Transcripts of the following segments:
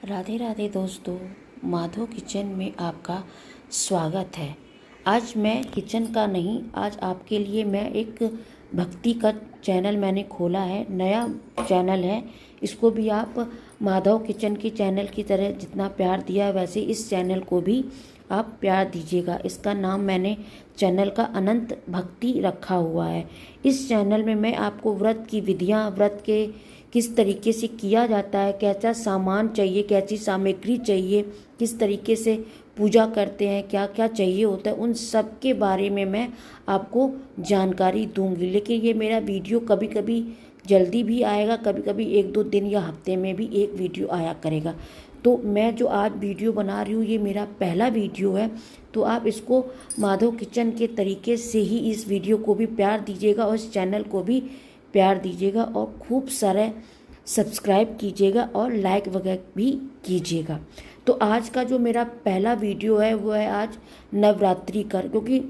राधे राधे दोस्तों, माधव किचन में आपका स्वागत है। आज मैं किचन का नहीं, आज आपके लिए मैं एक भक्ति का चैनल मैंने खोला है। नया चैनल है, इसको भी आप माधव किचन की चैनल की तरह जितना प्यार दिया है वैसे इस चैनल को भी आप प्यार दीजिएगा। इसका नाम मैंने चैनल का अनंत भक्ति रखा हुआ है। इस चैनल में मैं आपको व्रत की विधियाँ, व्रत के किस तरीके से किया जाता है, कैसा सामान चाहिए, कैसी सामग्री चाहिए, किस तरीके से पूजा करते हैं, क्या क्या चाहिए होता है, उन सब के बारे में मैं आपको जानकारी दूंगी। लेकिन ये मेरा वीडियो कभी कभी जल्दी भी आएगा, कभी कभी 1-2 दिन या हफ्ते में भी एक वीडियो आया करेगा। तो मैं जो आज वीडियो बना रही हूँ ये मेरा पहला वीडियो है, तो आप इसको माधव किचन के तरीके से ही इस वीडियो को भी प्यार दीजिएगा और इस चैनल को भी प्यार दीजिएगा और खूब सारे सब्सक्राइब कीजिएगा और लाइक वगैरह भी कीजिएगा। तो आज का जो मेरा पहला वीडियो है वो है आज नवरात्रि का, क्योंकि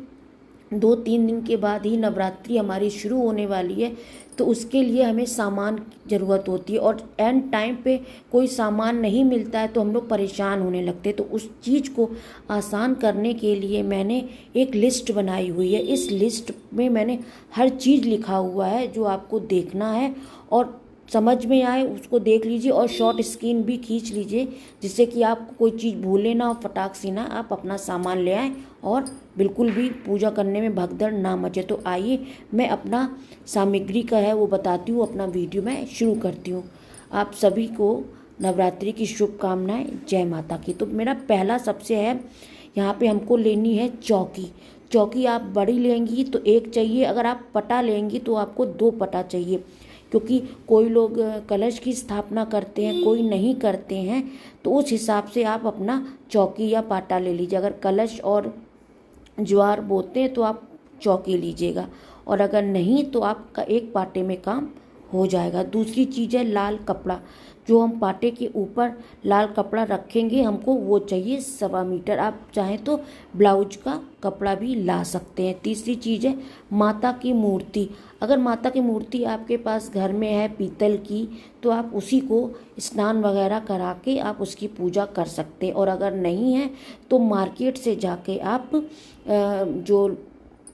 2-3 दिन के बाद ही नवरात्रि हमारी शुरू होने वाली है। तो उसके लिए हमें सामान ज़रूरत होती है और एंड टाइम पे कोई सामान नहीं मिलता है तो हम लोग परेशान होने लगते हैं। तो उस चीज़ को आसान करने के लिए मैंने एक लिस्ट बनाई हुई है। इस लिस्ट में मैंने हर चीज़ लिखा हुआ है जो आपको देखना है और समझ में आए उसको देख लीजिए और शॉर्ट स्क्रीन भी खींच लीजिए, जिससे कि आपको कोई चीज़ भूले ना और फटाक से ना आप अपना सामान ले आएँ और बिल्कुल भी पूजा करने में भगदड़ ना मचे। तो आइए मैं अपना सामग्री का है वो बताती हूँ, अपना वीडियो मैं शुरू करती हूँ। आप सभी को नवरात्रि की शुभकामनाएं, जय माता की। तो मेरा पहला सबसे है, यहाँ पे हमको लेनी है चौकी। चौकी आप बड़ी लेंगी तो एक चाहिए, अगर आप पटा लेंगी तो आपको 2 पटा चाहिए, क्योंकि कोई लोग कलश की स्थापना करते हैं, कोई नहीं करते हैं। तो उस हिसाब से आप अपना चौकी या पाटा ले लीजिए। अगर कलश और ज्वार बोते हैं तो आप चौकी लीजिएगा और अगर नहीं तो आपका एक पाटे में काम हो जाएगा। दूसरी चीज़ है लाल कपड़ा, जो हम पाटे के ऊपर लाल कपड़ा रखेंगे, हमको वो चाहिए 1.25 मीटर। आप चाहें तो ब्लाउज का कपड़ा भी ला सकते हैं। तीसरी चीज़ है माता की मूर्ति। अगर माता की मूर्ति आपके पास घर में है पीतल की तो आप उसी को स्नान वगैरह करा के आप उसकी पूजा कर सकते हैं। और अगर नहीं है तो मार्केट से जाके आप जो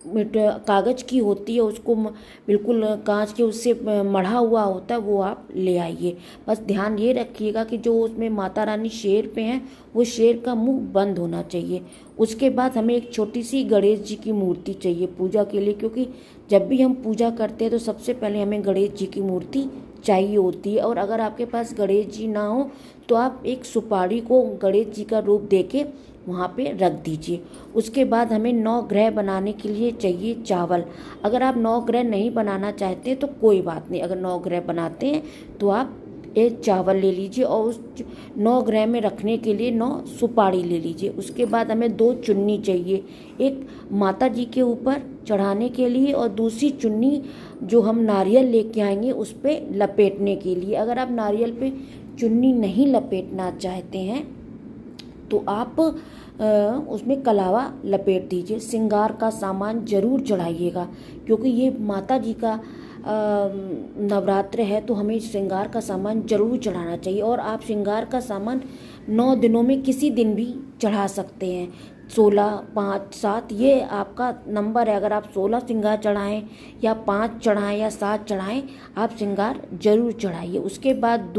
कागज़ की होती है उसको बिल्कुल कांच के उससे मढ़ा हुआ होता है वो आप ले आइए। बस ध्यान ये रखिएगा कि जो उसमें माता रानी शेर पे हैं वो शेर का मुंह बंद होना चाहिए। उसके बाद हमें एक छोटी सी गणेश जी की मूर्ति चाहिए पूजा के लिए, क्योंकि जब भी हम पूजा करते हैं तो सबसे पहले हमें गणेश जी की मूर्ति चाहिए होती है। और अगर आपके पास गणेश जी ना हो तो आप एक सुपारी को गणेश जी का रूप देके वहाँ पे रख दीजिए। उसके बाद हमें 9 ग्रह बनाने के लिए चाहिए चावल। अगर आप 9 ग्रह नहीं बनाना चाहते तो कोई बात नहीं, अगर 9 ग्रह बनाते हैं तो आप एक चावल ले लीजिए और उस 9 ग्रह में रखने के लिए 9 सुपारी ले लीजिए। उसके बाद हमें 2 चुन्नी चाहिए, एक माता जी के ऊपर चढ़ाने के लिए और दूसरी चुन्नी जो हम नारियल लेके आएंगे उस पर लपेटने के लिए। अगर आप नारियल पे चुन्नी नहीं लपेटना चाहते हैं तो आप उसमें कलावा लपेट दीजिए। श्रृंगार का सामान जरूर चढ़ाइएगा, क्योंकि ये माता जी का नवरात्र है तो हमें श्रृंगार का सामान जरूर चढ़ाना चाहिए। और आप श्रृंगार का सामान 9 दिनों में किसी दिन भी चढ़ा सकते हैं, 16, 5, 7 ये आपका नंबर है। अगर आप 16 श्रृंगार चढ़ाएं या 5 चढ़ाएं या 7 चढ़ाएं, आप श्रृंगार जरूर चढ़ाइए। उसके बाद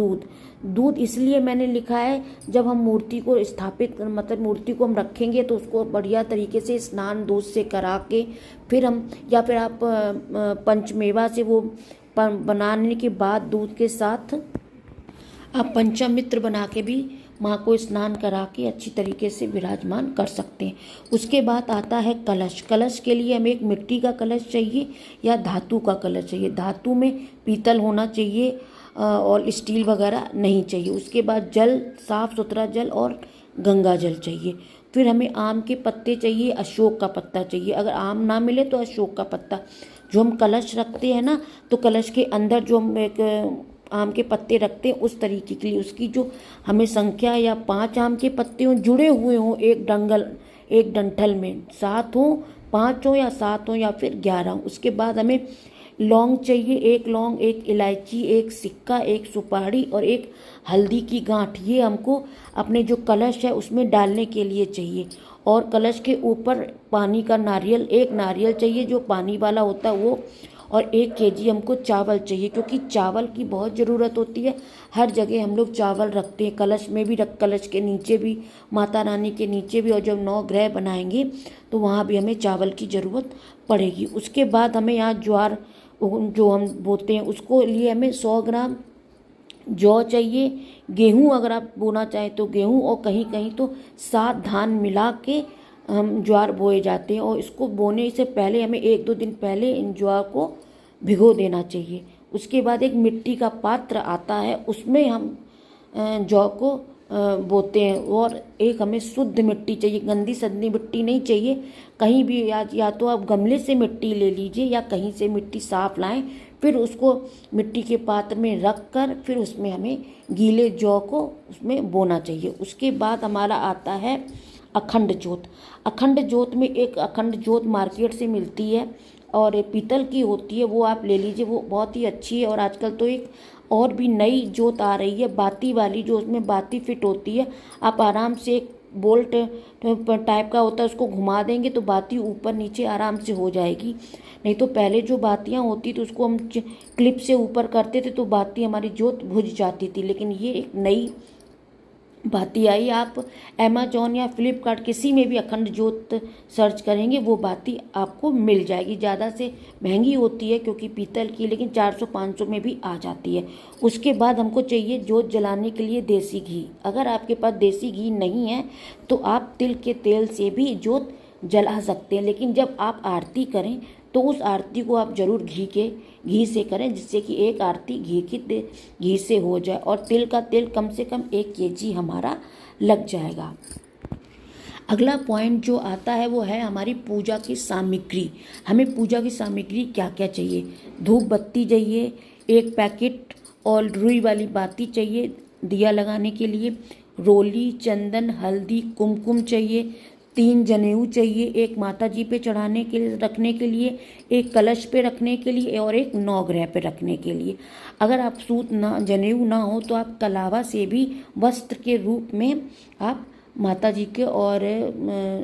दूध इसलिए मैंने लिखा है, जब हम मूर्ति को स्थापित मतलब मूर्ति को हम रखेंगे तो उसको बढ़िया तरीके से स्नान दूध से करा के फिर हम, या फिर आप पंचमेवा से वो बनाने के बाद दूध के साथ आप पंचामृत बना के भी माँ को स्नान करा के अच्छी तरीके से विराजमान कर सकते हैं। उसके बाद आता है कलश। कलश के लिए हमें एक मिट्टी का कलश चाहिए या धातु का कलश चाहिए। धातु में पीतल होना चाहिए और स्टील वगैरह नहीं चाहिए। उसके बाद जल, साफ सुथरा जल और गंगा जल चाहिए। फिर हमें आम के पत्ते चाहिए, अशोक का पत्ता चाहिए। अगर आम ना मिले तो अशोक का पत्ता। जो हम कलश रखते हैं ना, तो कलश के अंदर जो हम एक आम के पत्ते रखते हैं उस तरीके के लिए उसकी जो हमें संख्या या 5 आम के पत्ते हों जुड़े हुए हों एक डंठल में, 7 हों, 5 हों या 7 हों या फिर 11 हों। उसके बाद हमें लौंग चाहिए, एक लौंग, एक इलायची, एक सिक्का, एक सुपारी और एक हल्दी की गांठ। ये हमको अपने जो कलश है उसमें डालने के लिए चाहिए। और कलश के ऊपर पानी का नारियल, एक नारियल चाहिए जो पानी वाला होता है वो, और 1 केजी हमको चावल चाहिए, क्योंकि चावल की बहुत ज़रूरत होती है। हर जगह हम लोग चावल रखते हैं, कलश में भी कलश के नीचे भी, माता रानी के नीचे भी, और जब 9 ग्रह बनाएंगे तो वहाँ भी हमें चावल की ज़रूरत पड़ेगी। उसके बाद हमें यहाँ ज्वार जो हम बोते हैं उसको लिए हमें 100 ग्राम जौ चाहिए। गेहूँ अगर आप बोना चाहें तो गेहूँ, और कहीं कहीं तो 7 धान मिला के हम ज्वार बोए जाते हैं। और इसको बोने से पहले हमें 1-2 दिन पहले इन ज्वार को भिगो देना चाहिए। उसके बाद एक मिट्टी का पात्र आता है, उसमें हम जौ को बोते हैं। और एक हमें शुद्ध मिट्टी चाहिए, गंदी संदी मिट्टी नहीं चाहिए। कहीं भी या तो आप गमले से मिट्टी ले लीजिए या कहीं से मिट्टी साफ लाएं, फिर उसको मिट्टी के पात्र में रख कर फिर उसमें हमें गीले जौ को उसमें बोना चाहिए। उसके बाद हमारा आता है अखंड जोत। अखंड जोत में एक अखंड जोत मार्केट से मिलती है और पीतल की होती है, वो आप ले लीजिए, वो बहुत ही अच्छी है। और आजकल तो एक और भी नई जोत आ रही है बाती वाली, जो उसमें बाती फिट होती है। आप आराम से एक बोल्ट टाइप का होता है, उसको घुमा देंगे तो बाती ऊपर नीचे आराम से हो जाएगी। नहीं तो पहले जो बातियाँ होती तो उसको हम क्लिप से ऊपर करते थे तो बाती हमारी जोत बुझ जाती थी। लेकिन ये एक नई बाती आई, आप अमेजोन या फ्लिपकार्ट किसी में भी अखंड जोत सर्च करेंगे वो बाती आपको मिल जाएगी। ज़्यादा से महंगी होती है क्योंकि पीतल की, लेकिन 400-500 में भी आ जाती है। उसके बाद हमको चाहिए जोत जलाने के लिए देसी घी। अगर आपके पास देसी घी नहीं है तो आप तिल के तेल से भी जोत जला सकते हैं, लेकिन जब आप आरती करें तो उस आरती को आप जरूर घी से करें, जिससे कि एक आरती घी से हो जाए। और तिल का तेल कम से कम 1 केजी हमारा लग जाएगा। अगला पॉइंट जो आता है वो है हमारी पूजा की सामग्री। हमें पूजा की सामग्री क्या क्या चाहिए? धूप बत्ती चाहिए, 1 पैकेट और रुई वाली बाती चाहिए दिया लगाने के लिए, रोली, चंदन, हल्दी, कुमकुम चाहिए, 3 जनेऊ चाहिए, 1 माता जी पे चढ़ाने के लिए रखने के लिए, 1 कलश पे रखने के लिए और 1 नौ ग्रह पे रखने के लिए। अगर आप सूत ना जनेऊ ना हो तो आप कलावा से भी वस्त्र के रूप में आप माता जी के और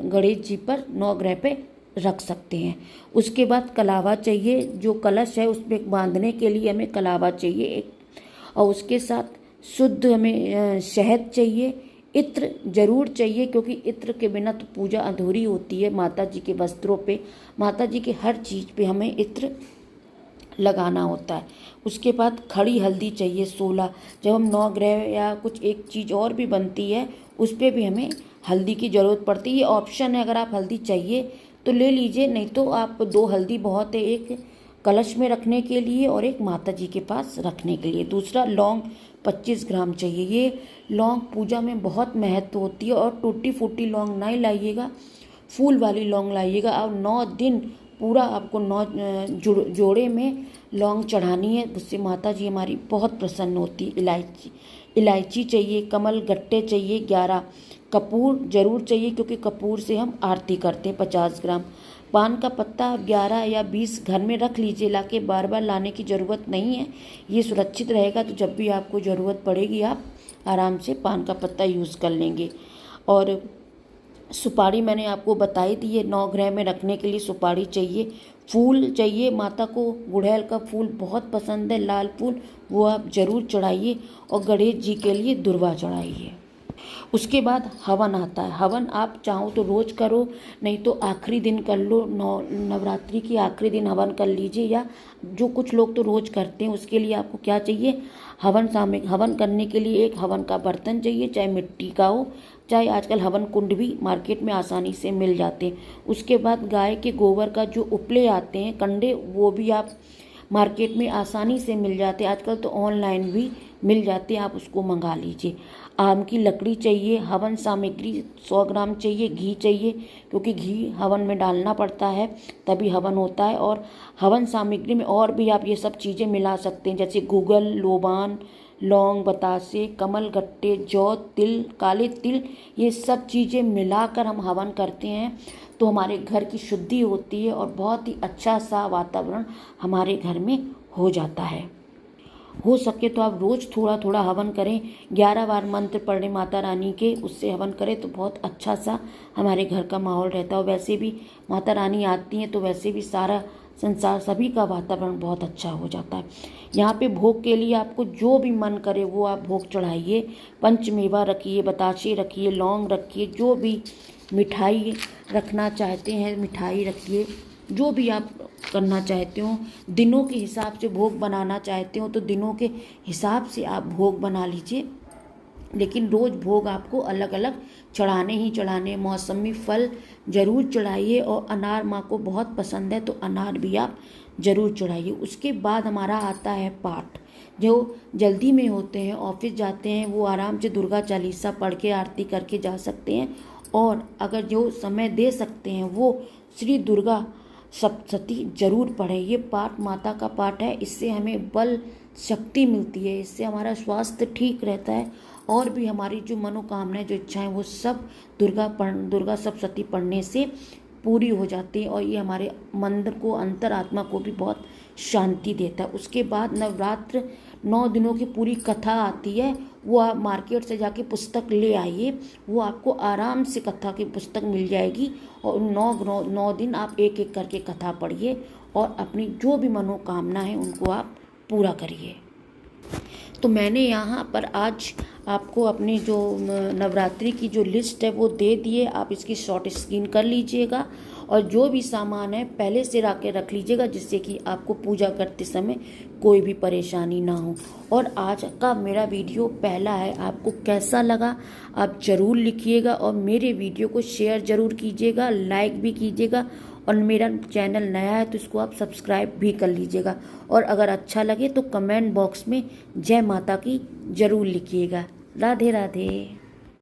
गणेश जी पर 9 ग्रह पे रख सकते हैं। उसके बाद कलावा चाहिए, जो कलश है उसमें बांधने के लिए हमें कलावा चाहिए एक, और उसके साथ शुद्ध हमें शहद चाहिए। इत्र जरूर चाहिए क्योंकि इत्र के बिना तो पूजा अधूरी होती है। माता जी के वस्त्रों पे, माता जी के हर चीज़ पे हमें इत्र लगाना होता है। उसके बाद खड़ी हल्दी चाहिए 16। जब हम 9 ग्रह या कुछ एक चीज़ और भी बनती है उस पर भी हमें हल्दी की ज़रूरत पड़ती है। ये ऑप्शन है, अगर आप हल्दी चाहिए तो ले लीजिए, नहीं तो आप 2 हल्दी बहुत है, एक कलश में रखने के लिए और एक माता जी के पास रखने के लिए। दूसरा लौंग 25 ग्राम चाहिए। ये लौंग पूजा में बहुत महत्व होती है, और टूटी फूटी लौंग नहीं लाइएगा, फूल वाली लौंग लाइएगा। और 9 दिन पूरा आपको 9 जोड़े में लौंग चढ़ानी है, उससे माता जी हमारी बहुत प्रसन्न होती। इलायची चाहिए, कमल गट्टे चाहिए 11, कपूर जरूर चाहिए क्योंकि कपूर से हम आरती करते हैं 50 ग्राम, पान का पत्ता 11 या 20 घर में रख लीजिए, लाके बार बार लाने की ज़रूरत नहीं है, ये सुरक्षित रहेगा। तो जब भी आपको ज़रूरत पड़ेगी आप आराम से पान का पत्ता यूज़ कर लेंगे। और सुपारी मैंने आपको बताई थी, ये 9 ग्रह में रखने के लिए सुपारी चाहिए। फूल चाहिए, माता को गुड़हल का फूल बहुत पसंद है, लाल फूल, वो आप ज़रूर चढ़ाइए। और गणेश जी के लिए दुर्वा चढ़ाइए। उसके बाद हवन आता है। हवन आप चाहो तो रोज़ करो, नहीं तो आखिरी दिन कर लो, नवरात्रि के आखिरी दिन हवन कर लीजिए, या जो कुछ लोग तो रोज़ करते हैं। उसके लिए आपको क्या चाहिए? हवन करने के लिए एक हवन का बर्तन चाहिए, चाहे मिट्टी का हो, चाहे आजकल हवन कुंड भी मार्केट में आसानी से मिल जाते हैं। उसके बाद गाय के गोबर का जो उपले आते हैं कंडे, वो भी आप मार्केट में आसानी से मिल जाते हैं। आजकल तो ऑनलाइन भी मिल जाते हैं, आप उसको मंगा लीजिए। आम की लकड़ी चाहिए, हवन सामग्री 100 ग्राम चाहिए, घी चाहिए क्योंकि घी हवन में डालना पड़ता है तभी हवन होता है। और हवन सामग्री में और भी आप ये सब चीज़ें मिला सकते हैं, जैसे गूगल, लोबान, लौंग, बतासे, कमल गट्टे, जौ, तिल, काले तिल, ये सब चीज़ें मिलाकर हम हवन करते हैं तो हमारे घर की शुद्धि होती है और बहुत ही अच्छा सा वातावरण हमारे घर में हो जाता है। हो सके तो आप रोज़ थोड़ा थोड़ा हवन करें, 11 बार मंत्र पढ़ें माता रानी के, उससे हवन करें तो बहुत अच्छा सा हमारे घर का माहौल रहता है। और वैसे भी माता रानी आती हैं तो वैसे भी सारा संसार, सभी का वातावरण बहुत अच्छा हो जाता है। यहाँ पे भोग के लिए आपको जो भी मन करे वो आप भोग चढ़ाइए, पंचमेवा रखिए, बताशे रखिए, लौंग रखिए, जो भी मिठाई रखना चाहते हैं मिठाई रखिए, जो भी आप करना चाहते हो। दिनों के हिसाब से भोग बनाना चाहते हो तो दिनों के हिसाब से आप भोग बना लीजिए, लेकिन रोज़ भोग आपको अलग अलग चढ़ाने ही चढ़ाने। मौसमी फल ज़रूर चढ़ाइए और अनार माँ को बहुत पसंद है तो अनार भी आप ज़रूर चढ़ाइए। उसके बाद हमारा आता है पाठ। जो जल्दी में होते हैं, ऑफिस जाते हैं, वो आराम से दुर्गा चालीसा पढ़ के आरती करके जा सकते हैं। और अगर जो समय दे सकते हैं वो श्री दुर्गा सप्तशती जरूर पढ़ें। ये पाठ माता का पाठ है, इससे हमें बल शक्ति मिलती है, इससे हमारा स्वास्थ्य ठीक रहता है और भी हमारी जो मनोकामनाएं, जो इच्छाएं, वो सब दुर्गा सप्तशती पढ़ने से पूरी हो जाती है। और ये हमारे मन को, अंतरात्मा को भी बहुत शांति देता है। उसके बाद नवरात्र 9 दिनों की पूरी कथा आती है, वो आप मार्केट से जाके पुस्तक ले आइए, वो आपको आराम से कथा की पुस्तक मिल जाएगी। और 9 दिन आप एक एक करके कथा पढ़िए और अपनी जो भी मनोकामना है उनको आप पूरा करिए। तो मैंने यहाँ पर आज आपको अपनी जो नवरात्रि की जो लिस्ट है वो दे दिए, आप इसकी शॉर्ट स्क्रीन कर लीजिएगा और जो भी सामान है पहले से ला के रख लीजिएगा, जिससे कि आपको पूजा करते समय कोई भी परेशानी ना हो। और आज का मेरा वीडियो पहला है, आपको कैसा लगा आप ज़रूर लिखिएगा और मेरे वीडियो को शेयर ज़रूर कीजिएगा, लाइक भी कीजिएगा। और मेरा चैनल नया है तो इसको आप सब्सक्राइब भी कर लीजिएगा। और अगर अच्छा लगे तो कमेंट बॉक्स में जय माता की ज़रूर लिखिएगा। राधे राधे।